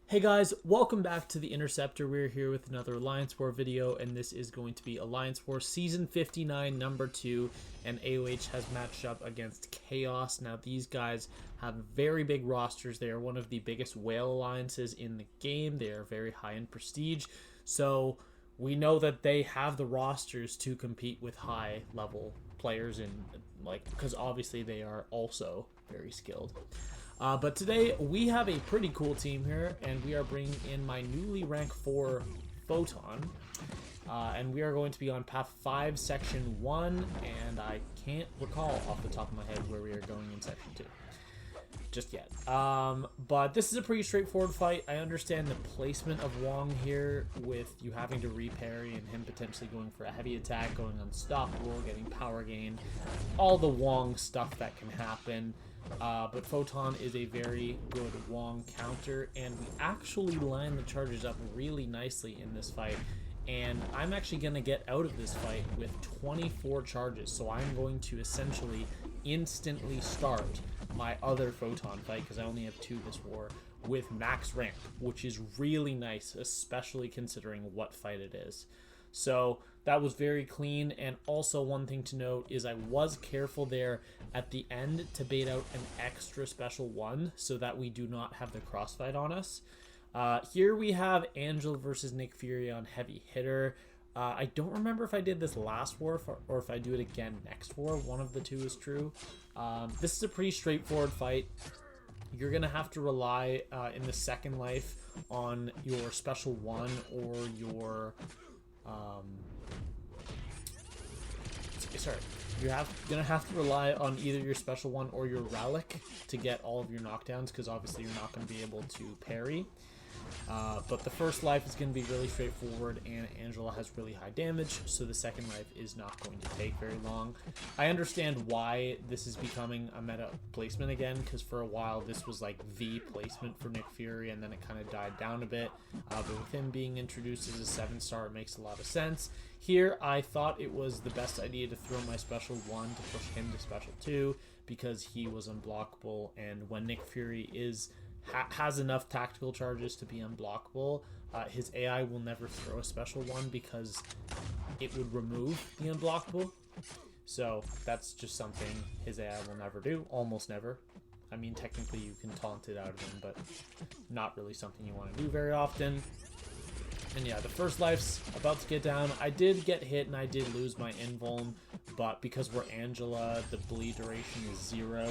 Hey guys, welcome back to the Interceptor. We're here with another Alliance War video, and this is going to be Alliance War Season 59, Number 2, and AOH has matched up against Chaos. Now, these guys have very big rosters. They are one of the biggest whale alliances in the game. They are very high in prestige, so we know that they have the rosters to compete with high-level players, because obviously they are also very skilled. But today we have a pretty cool team here, and we are bringing in my newly rank 4 Photon, and we are going to be on path 5 section 1, and I can't recall off the top of my head where we are going in section 2 just yet. But this is a pretty straightforward fight. I understand the placement of Wong here, with you having to reparry and him potentially going for a heavy attack, going unstoppable, getting power gain, all the Wong stuff that can happen. But Photon is a very good Wong counter, and we actually line the charges up really nicely in this fight. And I'm actually going to get out of this fight with 24 charges, so I'm going to essentially instantly start my other Photon fight, because I only have 2 this war, with max ramp, which is really nice, especially considering what fight it is. So that was very clean. And also one thing to note is I was careful there at the end to bait out an extra special 1 so that we do not have the crossfight on us. Here we have Angela versus Nick Fury on heavy hitter. I don't remember if I did this last war or if I do it again next war. One of the two is true. This is a pretty straightforward fight. You're going to have to rely in the second life on your special 1 or your... you're gonna have to rely on either your special 1 or your relic to get all of your knockdowns, because obviously you're not going to be able to parry. But the first life is going to be really straightforward, and Angela has really high damage, so the second life is not going to take very long. I understand why this is becoming a meta placement again, because for a while this was like the placement for Nick Fury, and then it kind of died down a bit. But with him being introduced as a 7-star, it makes a lot of sense. Here, I thought it was the best idea to throw my special 1 to push him to special 2, because he was unblockable, and when Nick Fury has enough tactical charges to be unblockable, his AI will never throw a special 1 because it would remove the unblockable. So that's just something his AI will never do, almost never. I mean, technically you can taunt it out of him, but not really something you want to do very often. And yeah, the first life's about to get down. I did get hit and I did lose my invuln, but because we're Angela, the bleed duration is 0,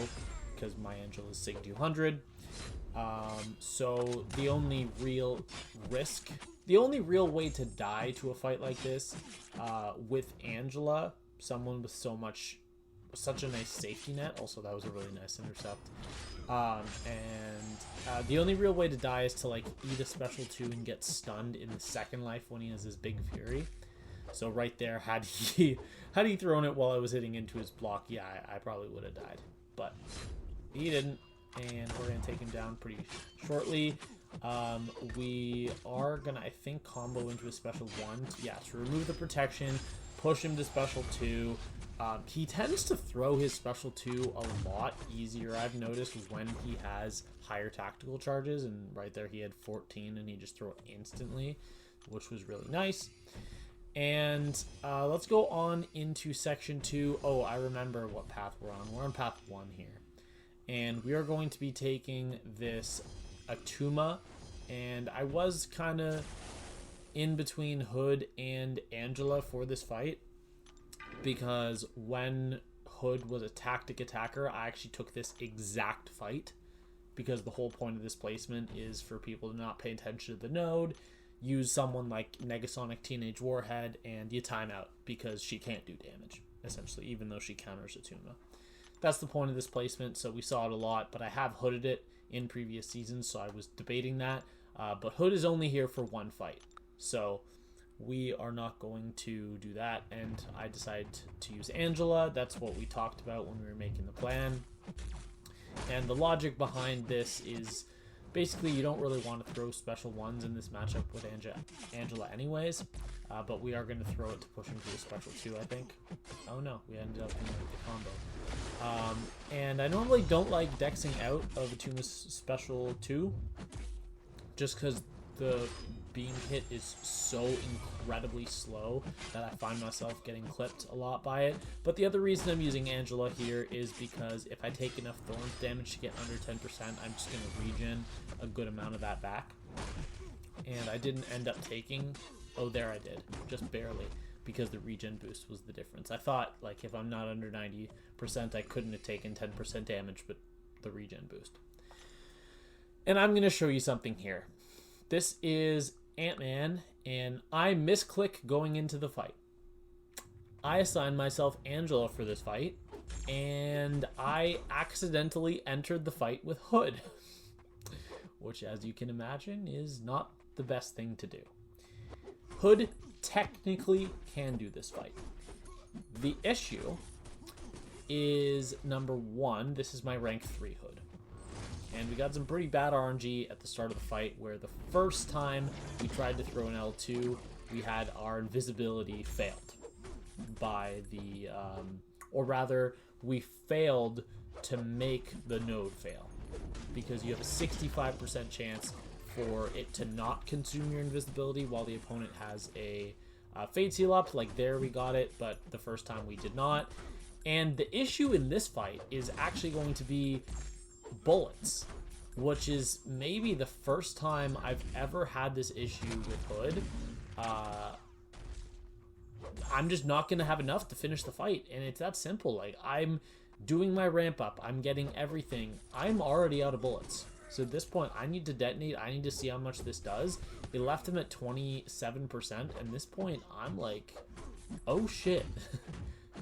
because my Angela is Sig 200. So the only real way to die to a fight like this, with Angela, someone with such a nice safety net. Also, that was a really nice intercept. The only real way to die is to like eat a special 2 and get stunned in the second life when he has his big fury. So right there, had he thrown it while I was hitting into his block, yeah, I probably would have died, but he didn't. And we're going to take him down pretty shortly. We are going to, I think, combo into a special 1. Yeah, to remove the protection, push him to special 2. He tends to throw his special 2 a lot easier, I've noticed, when he has higher tactical charges. And right there he had 14 and he just threw it instantly, which was really nice. And let's go on into section 2. Oh, I remember what path we're on. We're on path 1 here. And we are going to be taking this Attuma, and I was kind of in between Hood and Angela for this fight, because when Hood was a tactic attacker, I actually took this exact fight, because the whole point of this placement is for people to not pay attention to the node, use someone like Negasonic Teenage Warhead, and you time out, because she can't do damage, essentially, even though she counters Attuma. That's the point of this placement, so we saw it a lot, but I have hooded it in previous seasons, so I was debating that. But Hood is only here for 1 fight, so we are not going to do that, and I decided to use Angela. That's what we talked about when we were making the plan. And the logic behind this is basically you don't really want to throw special 1s in this matchup with Angela anyways, but we are going to throw it to push him to a special 2, I think. Oh no, we ended up doing the combo. And I normally don't like dexing out of Attuma's special 2, just because the beam hit is so incredibly slow that I find myself getting clipped a lot by it. But the other reason I'm using Angela here is because if I take enough Thorns damage to get under 10%, I'm just going to regen a good amount of that back. And I didn't end up taking... Oh, there I did. Just barely. Because the regen boost was the difference. I thought, like, if I'm not under 90%, I couldn't have taken 10% damage, but the regen boost. And I'm going to show you something here. This is Ant-Man, and I misclick going into the fight. I assigned myself Angela for this fight, and I accidentally entered the fight with Hood, which, as you can imagine, is not the best thing to do. Hood technically can do this fight. The issue is, number one, this is my rank 3 Hood. And we got some pretty bad RNG at the start of the fight, where the first time we tried to throw an L2, we had our invisibility failed by the, or rather, we failed to make the node fail, because you have a 65% chance for it to not consume your invisibility while the opponent has a Fate Seal up. Like, there we got it, but the first time we did not. And the issue in this fight is actually going to be bullets, which is maybe the first time I've ever had this issue with Hood. I'm just not going to have enough to finish the fight, and it's that simple. Like, I'm doing my ramp up, I'm getting everything, I'm already out of bullets. So at this point, I need to detonate, I need to see how much this does. It left him at 27%, and at this point, I'm like, oh shit.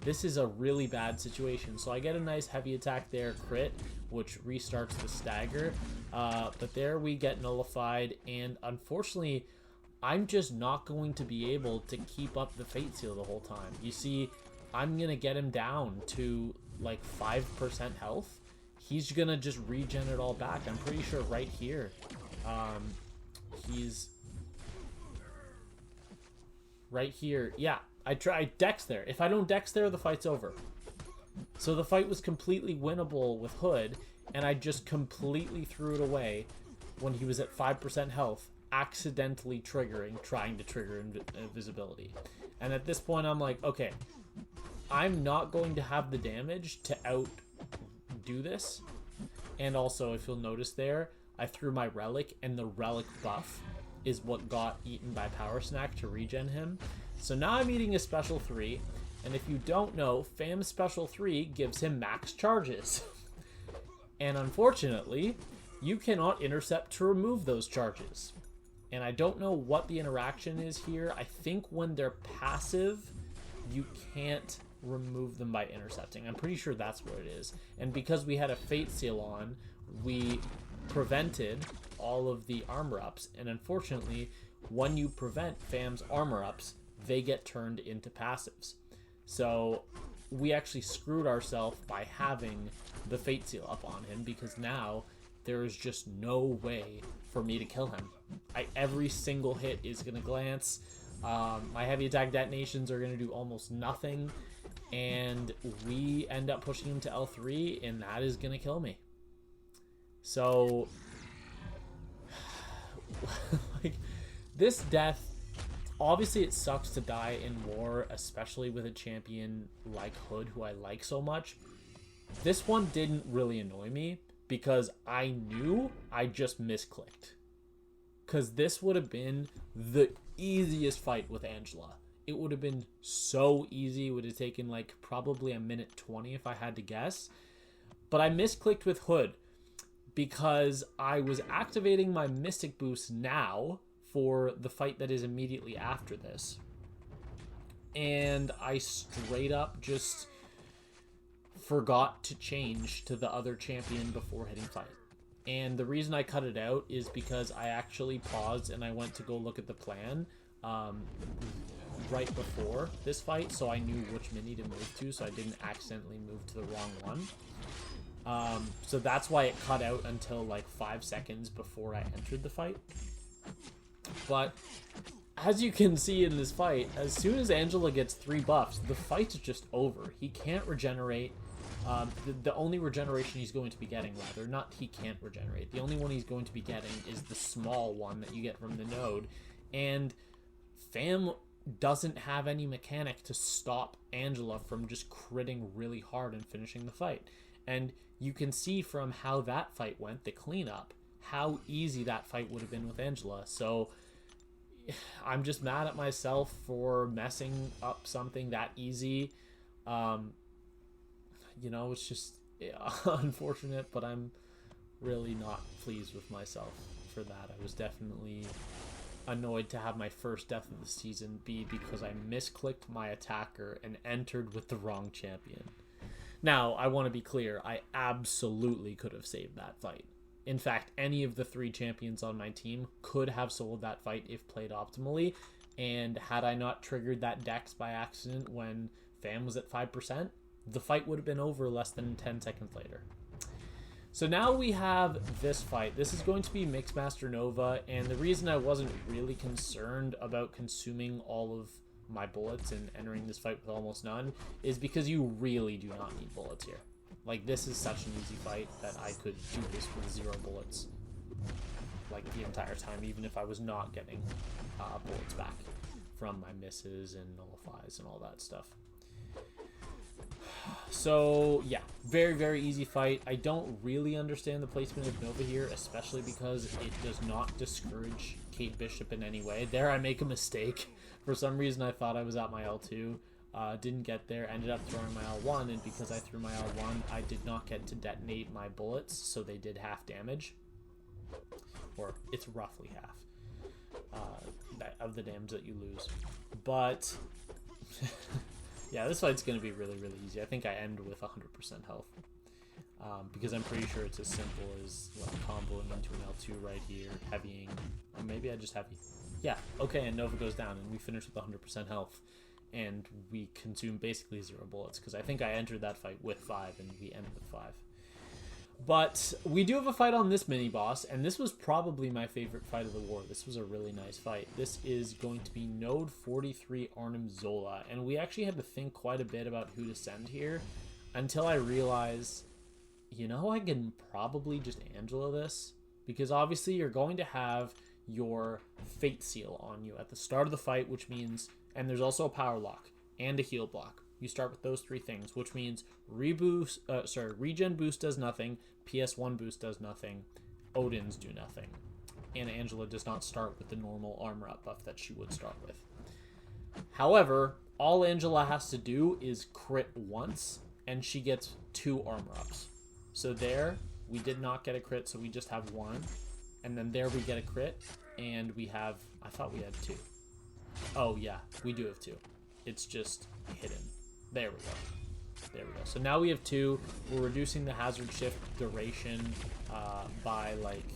This is a really bad situation. So I get a nice heavy attack there, crit, which restarts the stagger. But there we get nullified, and unfortunately, I'm just not going to be able to keep up the Fate Seal the whole time. You see, I'm going to get him down to like 5% health. He's going to just regen it all back. I'm pretty sure right here, he's right here. Yeah. I Dex there. If I don't Dex there, the fight's over. So the fight was completely winnable with Hood, and I just completely threw it away when he was at 5% health, accidentally trying to trigger invisibility. And at this point, I'm like, okay, I'm not going to have the damage to outdo this. And also, if you'll notice there, I threw my Relic, and the Relic buff is what got eaten by Power Snack to regen him. So now I'm eating a Special 3, and if you don't know, Fam's Special 3 gives him max charges. And unfortunately, you cannot intercept to remove those charges. And I don't know what the interaction is here. I think when they're passive, you can't remove them by intercepting. I'm pretty sure that's what it is. And because we had a Fate Seal on, we prevented all of the armor ups. And unfortunately, when you prevent Fam's armor ups, they get turned into passives. So we actually screwed ourselves by having the Fate Seal up on him, because now there is just no way for me to kill him. Every single hit is going to glance. My heavy attack detonations are going to do almost nothing, and we end up pushing him to L3, and that is going to kill me. So, like, this death, obviously it sucks to die in war, especially with a champion like Hood, who I like so much. This one didn't really annoy me, because I knew I just misclicked. Because this would have been the easiest fight with Angela. It would have been so easy. It would have taken like probably a minute 20 if I had to guess. But I misclicked with Hood because I was activating my Mystic Boost now for the fight that is immediately after this. And I straight up just forgot to change to the other champion before hitting fight. And the reason I cut it out is because I actually paused and I went to go look at the plan right before this fight, so I knew which mini to move to, so I didn't accidentally move to the wrong one. So that's why it cut out until like 5 seconds before I entered the fight. But as you can see in this fight, as soon as Angela gets 3 buffs, the fight's just over. He can't regenerate. The only regeneration he's going to be getting, rather, not he can't regenerate. The only one he's going to be getting is the small one that you get from the node. And Fam doesn't have any mechanic to stop Angela from just critting really hard and finishing the fight. And you can see from how that fight went, the cleanup, how easy that fight would have been with Angela. So I'm just mad at myself for messing up something that easy. You know, it's just unfortunate, but I'm really not pleased with myself for that. I was definitely annoyed to have my first death of the season be because I misclicked my attacker and entered with the wrong champion. Now, I want to be clear, I absolutely could have saved that fight. In fact, any of the 3 champions on my team could have sold that fight if played optimally, and had I not triggered that dex by accident when Fam was at 5%, the fight would have been over less than 10 seconds later. So now we have this fight. This is going to be Mixmaster Nova, and the reason I wasn't really concerned about consuming all of my bullets and entering this fight with almost none is because you really do not need bullets here. Like, this is such an easy fight that I could do this with 0 bullets, like, the entire time, even if I was not getting bullets back from my misses and nullifies and all that stuff. So, yeah, very, very easy fight. I don't really understand the placement of Nova here, especially because it does not discourage Kate Bishop in any way. There I make a mistake. For some reason, I thought I was at my L2. Didn't get there, ended up throwing my L1, and because I threw my L1, I did not get to detonate my bullets, so they did half damage. Or, it's roughly half of the damage that you lose. But, yeah, this fight's going to be really, really easy. I think I end with 100% health. Because I'm pretty sure it's as simple as comboing into an L2 right here, heavying, or maybe I just heavy. Yeah, okay, and Nova goes down, and we finish with 100% health. And we consume basically 0 bullets, because I think I entered that fight with 5, and we ended with 5. But we do have a fight on this mini-boss, and this was probably my favorite fight of the war. This was a really nice fight. This is going to be Node 43 Arnim Zola, and we actually had to think quite a bit about who to send here, until I realized, you know, I can probably just Angela this, because obviously you're going to have your Fate Seal on you at the start of the fight, which means... And there's also a power lock and a heal block. You start with those 3 things, which means regen boost does nothing, PS1 boost does nothing, Odin's do nothing. And Angela does not start with the normal armor up buff that she would start with. However, all Angela has to do is crit once, and she gets 2 armor ups. So there, we did not get a crit, so we just have 1. And then there we get a crit, and we have... I thought we had 2. Oh, yeah, we do have 2. It's just hidden. There we go. There we go. So now we have 2. We're reducing the hazard shift duration by, like,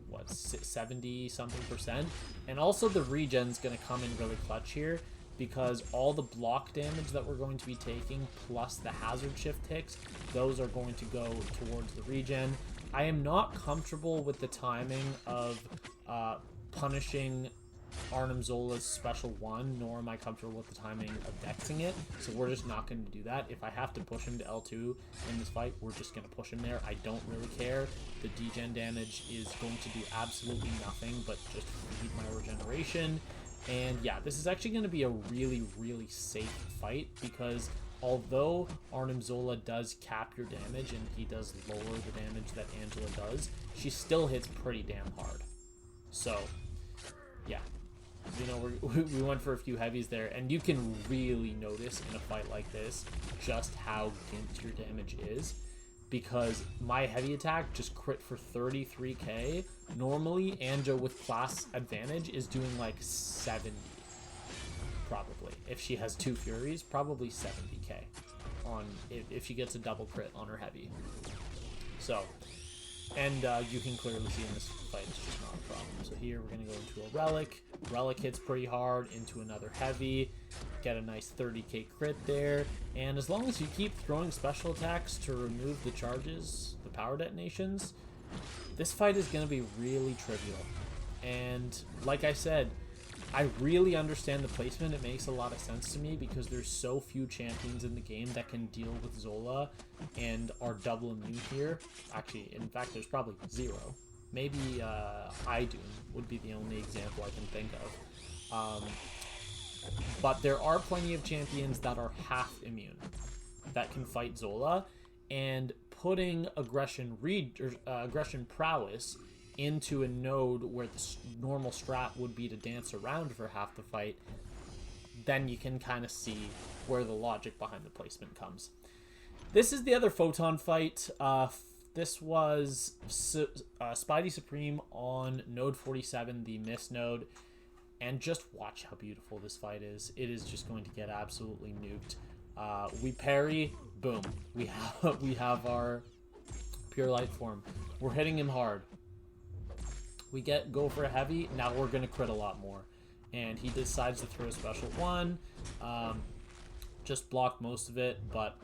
what, 70-something%. And also the regen's going to come in really clutch here, because all the block damage that we're going to be taking, plus the hazard shift ticks, those are going to go towards the regen. I am not comfortable with the timing of punishing Arnim Zola's special 1, nor am I comfortable with the timing of dexing it, so we're just not going to do that. If I have to push him to L2 in this fight, we're just going to push him there. I don't really care. The degen damage is going to do absolutely nothing but just feed my regeneration. And yeah, this is actually going to be a really, really safe fight, because although Arnim Zola does cap your damage and he does lower the damage that Angela does, she still hits pretty damn hard. So yeah, you know, we went for a few heavies there, and you can really notice in a fight like this just how gimped your damage is, because my heavy attack just crit for 33k. Normally, Anja with class advantage is doing like 70, probably. If she has 2 Furies, probably 70k on if she gets a double crit on her heavy. So, and you can clearly see in this fight it's just not a problem. So here we're going to go into a Relic. Relic hits pretty hard into another heavy. Get a nice 30k crit there. And as long as you keep throwing special attacks to remove the charges, the power detonations, this fight is going to be really trivial. And like I said, I really understand the placement. It makes a lot of sense to me because there's so few champions in the game that can deal with Zola and are double immune here. Actually, in fact, there's probably zero. Maybe Idun would be the only example I can think of. But there are plenty of champions that are half immune that can fight Zola, and putting aggression prowess into a node where the normal strat would be to dance around for half the fight, then you can kind of see where the logic behind the placement comes. This is the other Photon fight. This was Spidey Supreme on node 47, the miss node, and just watch how beautiful this fight is. It is just going to get absolutely nuked. We parry, boom. We have our pure light form. We're hitting him hard. We go for a heavy. Now we're going to crit a lot more. And he decides to throw a special one. Just block most of it. But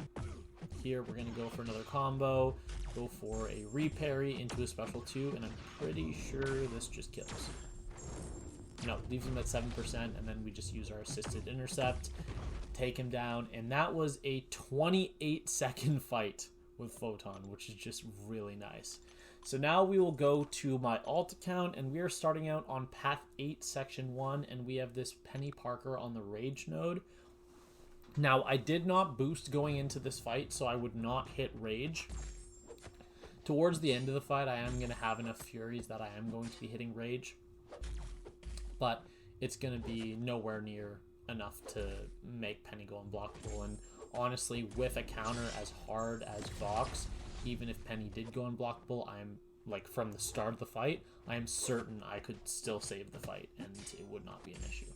here we're going to go for another combo. Go for a reparry into a special 2. And I'm pretty sure this just kills. No, leaves him at 7%. And then we just use our assisted intercept. Take him down. And that was a 28-second fight with Photon, which is just really nice. So now we will go to my alt account, and we are starting out on Path 8, Section 1, and we have this Peni Parker on the Rage node. Now, I did not boost going into this fight, so I would not hit Rage. Towards the end of the fight, I am going to have enough Furies that I am going to be hitting Rage, but it's going to be nowhere near enough to make Penny go unblockable, and honestly, with a counter as hard as Vox, even if Penny did go unblockable, I'm like from the start of the fight, I am certain I could still save the fight and it would not be an issue.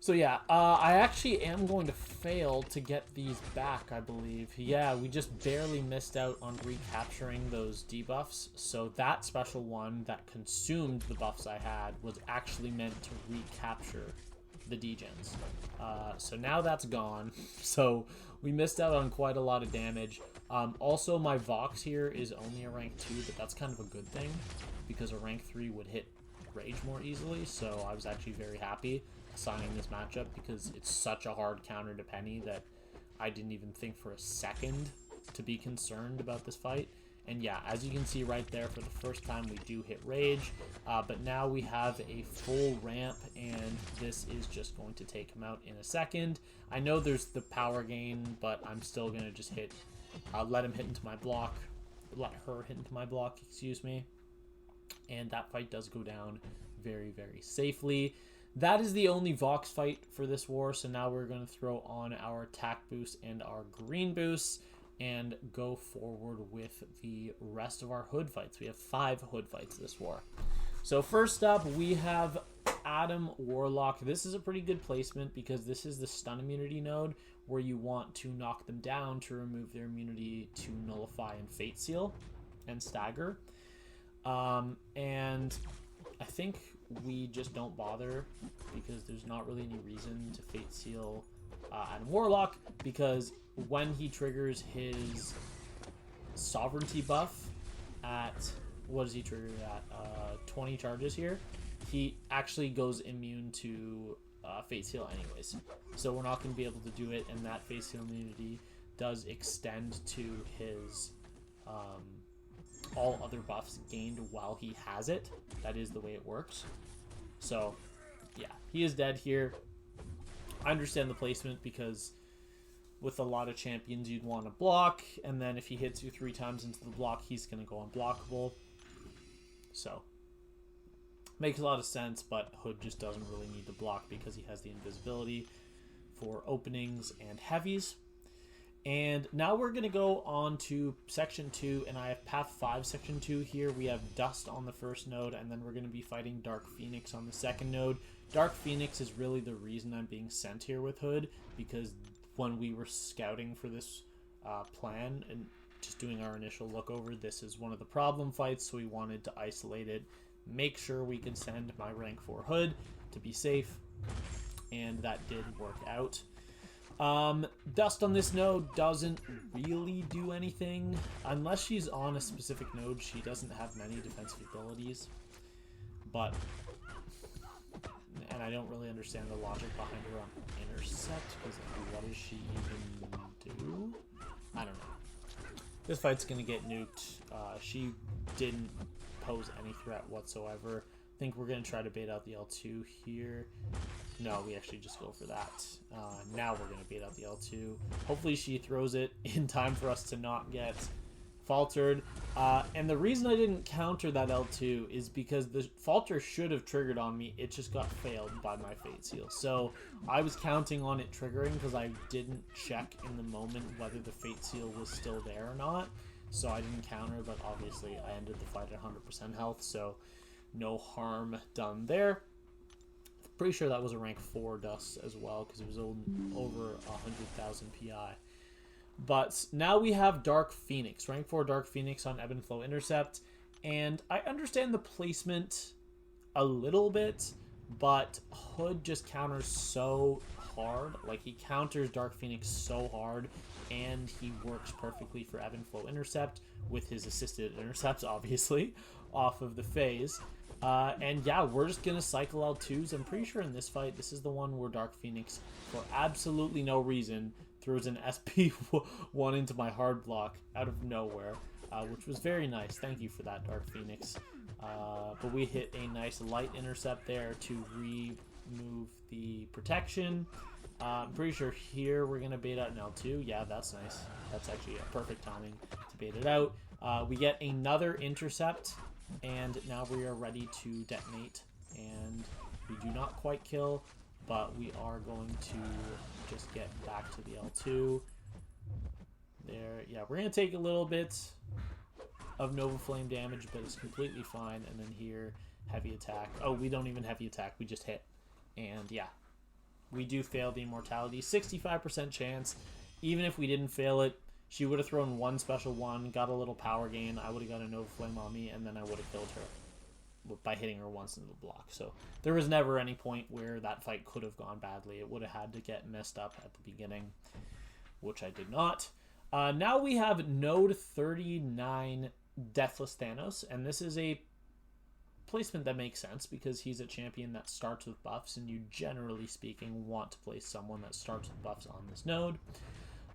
So yeah, I actually am going to fail to get these back, I believe. Yeah, we just barely missed out on recapturing those debuffs. So that special one that consumed the buffs I had was actually meant to recapture the degens. So now that's gone. So we missed out on quite a lot of damage. Also, my Vox here is only a rank 2, but that's kind of a good thing because a rank 3 would hit Rage more easily. So I was actually very happy assigning this matchup because it's such a hard counter to Penny that I didn't even think for a second to be concerned about this fight. And yeah, as you can see right there, for the first time we do hit Rage, but now we have a full ramp, and this is just going to take him out in a second. I know there's the power gain, but I'm still going to just hit, let him hit into my block, let her hit into my block, excuse me. And that fight does go down very, very safely. That is the only Vox fight for this war, so now we're going to throw on our attack boost and our green boost and go forward with the rest of our hood fights. We have 5 hood fights this war. So first up, we have Adam Warlock. This is a pretty good placement because this is the stun immunity node where you want to knock them down to remove their immunity to nullify and fate seal and stagger. And I think we just don't bother because there's not really any reason to fate seal Adam Warlock, because when he triggers his sovereignty buff at, what does he trigger at, 20 charges here, he actually goes immune to fate seal anyways, so we're not going to be able to do it, and that fate seal immunity does extend to his all other buffs gained while he has it. That is the way it works. So yeah, he is dead here. I understand the placement because with a lot of champions you'd want to block, and then if he hits you 3 times into the block, he's going to go unblockable. So makes a lot of sense, but Hood just doesn't really need to block because he has the invisibility for openings and heavies. And now we're going to go on to Section 2, and I have Path 5 Section 2 here. We have Dust on the first node, and then we're going to be fighting Dark Phoenix on the second node. Dark Phoenix is really the reason I'm being sent here with Hood, because when we were scouting for this plan and just doing our initial look over, this is one of the problem fights, so we wanted to isolate it, make sure we could send my rank 4 Hood to be safe, and that did work out. Dust on this node doesn't really do anything. Unless she's on a specific node, she doesn't have many defensive abilities. But and I don't really understand the logic behind her on intercept, because what does she even do? I don't know. This fight's going to get nuked. She didn't pose any threat whatsoever. I think we're going to try to bait out the L2 here. No, we actually just go for that. Now we're going to bait out the L2. Hopefully she throws it in time for us to not get faltered. And the reason I didn't counter that L2 is because the falter should have triggered on me. It just got failed by my Fate Seal. So I was counting on it triggering because I didn't check in the moment whether the Fate Seal was still there or not. So I didn't counter, but obviously I ended the fight at 100% health, so no harm done there. Pretty sure that was a rank 4 dust as well, because it was over 100,000 PI. But now we have Dark Phoenix, rank 4 Dark Phoenix on Ebb and Flow Intercept, and I understand the placement a little bit, but Hood just counters so hard. Like, he counters Dark Phoenix so hard, and he works perfectly for Ebb and Flow Intercept with his assisted intercepts, obviously, off of the phase. And yeah, we're just going to cycle L2s. I'm pretty sure in this fight, this is the one where Dark Phoenix, for absolutely no reason, throws an SP1 into my hard block out of nowhere, which was very nice. Thank you for that, Dark Phoenix. But we hit a nice light intercept there to remove the protection. I'm pretty sure here we're going to bait out an L2. Yeah, that's nice. That's actually a perfect timing to bait it out. We get another intercept. And now we are ready to detonate, and we do not quite kill, but we are going to just get back to the L2. There, yeah, we're going to take a little bit of Nova Flame damage, but it's completely fine. And then here, heavy attack. Oh, we don't even heavy attack, we just hit. And yeah, we do fail the immortality. 65% chance. Even if we didn't fail it, she would have thrown one special one, got a little power gain, I would have got a Nova Flame on me, and then I would have killed her by hitting her once into the block. So there was never any point where that fight could have gone badly. It would have had to get messed up at the beginning, which I did not. Now we have Node 39 Deathless Thanos, and this is a placement that makes sense because he's a champion that starts with buffs, and you, generally speaking, want to place someone that starts with buffs on this node.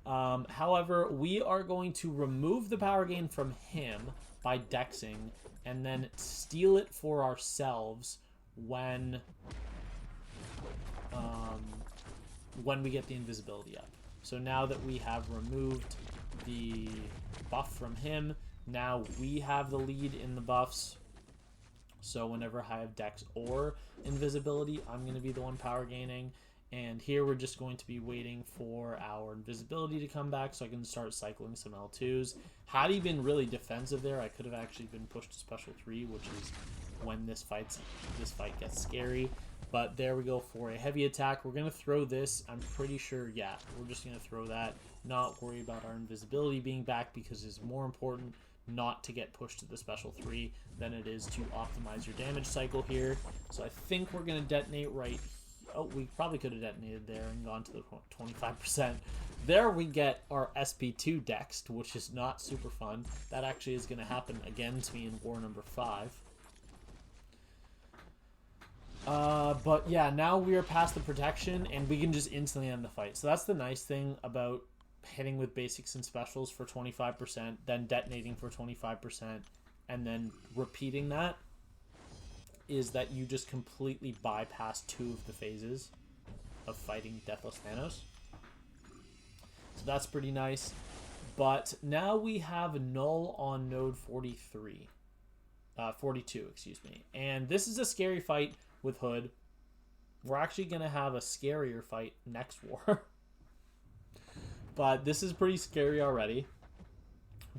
However, we are going to remove the power gain from him by dexing and then steal it for ourselves when we get the invisibility up. So now that we have removed the buff from him, now we have the lead in the buffs. So whenever I have dex or invisibility, I'm going to be the one power gaining. And here we're just going to be waiting for our invisibility to come back so I can start cycling some L2s. Had he been really defensive there, I could have actually been pushed to special 3, which is when this fight gets scary. But there we go for a heavy attack. We're going to throw this. I'm pretty sure, yeah, we're just going to throw that. Not worry about our invisibility being back because it's more important not to get pushed to the special 3 than it is to optimize your damage cycle here. So I think we're going to detonate right here. Oh, we probably could have detonated there and gone to the 25%. There we get our SP2 dexed, which is not super fun. That actually is going to happen again to me in war number 5. But yeah, now we are past the protection, and we can just instantly end the fight. So that's the nice thing about hitting with basics and specials for 25%, then detonating for 25%, and then repeating that, is that you just completely bypass 2 of the phases of fighting Deathless Thanos. So that's pretty nice. But now we have Knull on node 42, excuse me. And this is a scary fight with Hood. We're actually going to have a scarier fight next war. But this is pretty scary already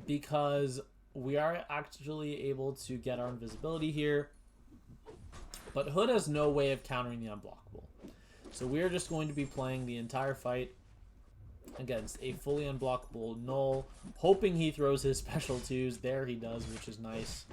because we are actually able to get our invisibility here. But Hood has no way of countering the unblockable. So we are just going to be playing the entire fight against a fully unblockable Knull, hoping he throws his special 2s. There he does, which is nice.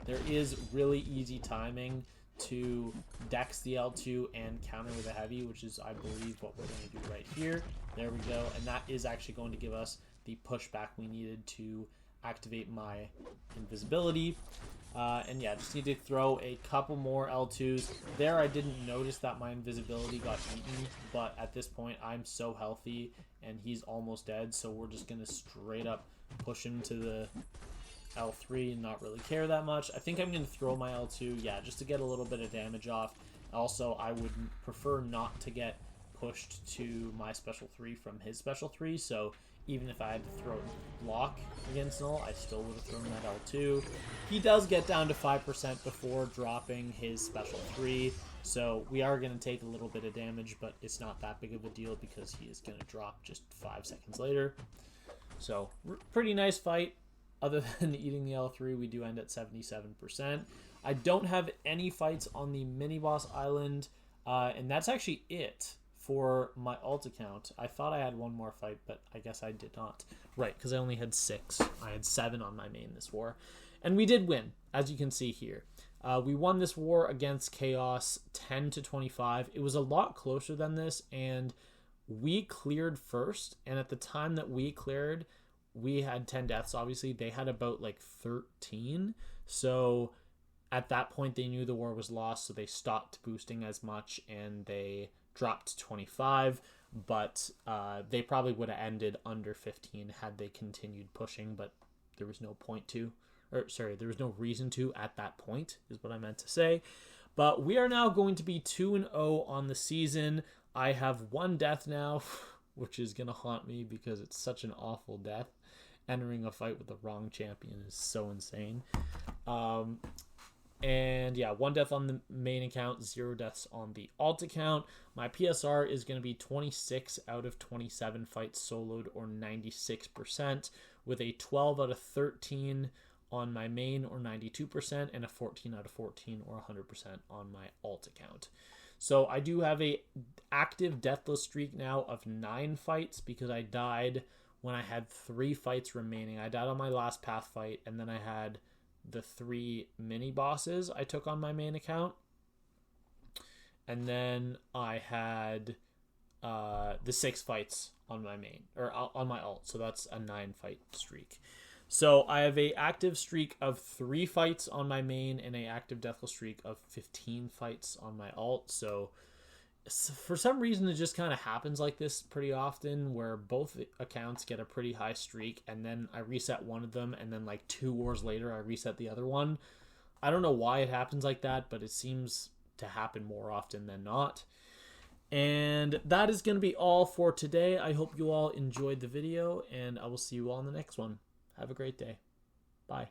There is really easy timing to dex the L2 and counter with a heavy, which is, I believe, what we're going to do right here. There we go. And that is actually going to give us the pushback we needed to activate my invisibility. And yeah, just need to throw a couple more L2s. There, I didn't notice that my invisibility got eaten, but at this point, I'm so healthy, and he's almost dead, so we're just going to straight up push him to the L3 and not really care that much. I think I'm going to throw my L2, yeah, just to get a little bit of damage off. Also, I would prefer not to get pushed to my special 3 from his special 3, so even if I had to throw block against Knull, I still would have thrown that L2. He does get down to 5% before dropping his special 3, so we are going to take a little bit of damage, but it's not that big of a deal because he is going to drop just 5 seconds later. So, pretty nice fight. Other than eating the L3, we do end at 77%. I don't have any fights on the mini-boss island, and that's actually it for my alt account. I thought I had one more fight, but I guess I did not. Right, because I only had 6. I had 7 on my main this war. And we did win, as you can see here. We won this war against Chaos 10-25. It was a lot closer than this, and we cleared first. And at the time that we cleared, we had 10 deaths, obviously. They had about, like, 13. So at that point, they knew the war was lost, so they stopped boosting as much, and they dropped to 25, but they probably would have ended under 15 had they continued pushing, but there was no point to, or sorry, there was no reason to at that point, is what I meant to say. But we are now going to be 2-0 on the season. I have 1 death now, which is going to haunt me because it's such an awful death. Entering a fight with the wrong champion is so insane. And yeah, 1 death on the main account, 0 deaths on the alt account. My PSR is going to be 26 out of 27 fights soloed, or 96%, with a 12 out of 13 on my main, or 92%, and a 14 out of 14, or 100% on my alt account. So I do have a active deathless streak now of 9 fights because I died when I had 3 fights remaining. I died on my last path fight, and then I had the 3 mini bosses I took on my main account, and then I had the 6 fights on my main, or on my alt, so that's a 9 fight streak. So I have a active streak of 3 fights on my main and a active deathless streak of 15 fights on my alt. So for some reason it just kind of happens like this pretty often, where both accounts get a pretty high streak, and then I reset one of them, and then like 2 wars later I reset the other one. I don't know why it happens like that, but it seems to happen more often than not. And that is going to be all for today. I hope you all enjoyed the video, and I will see you all in the next one. Have a great day. Bye.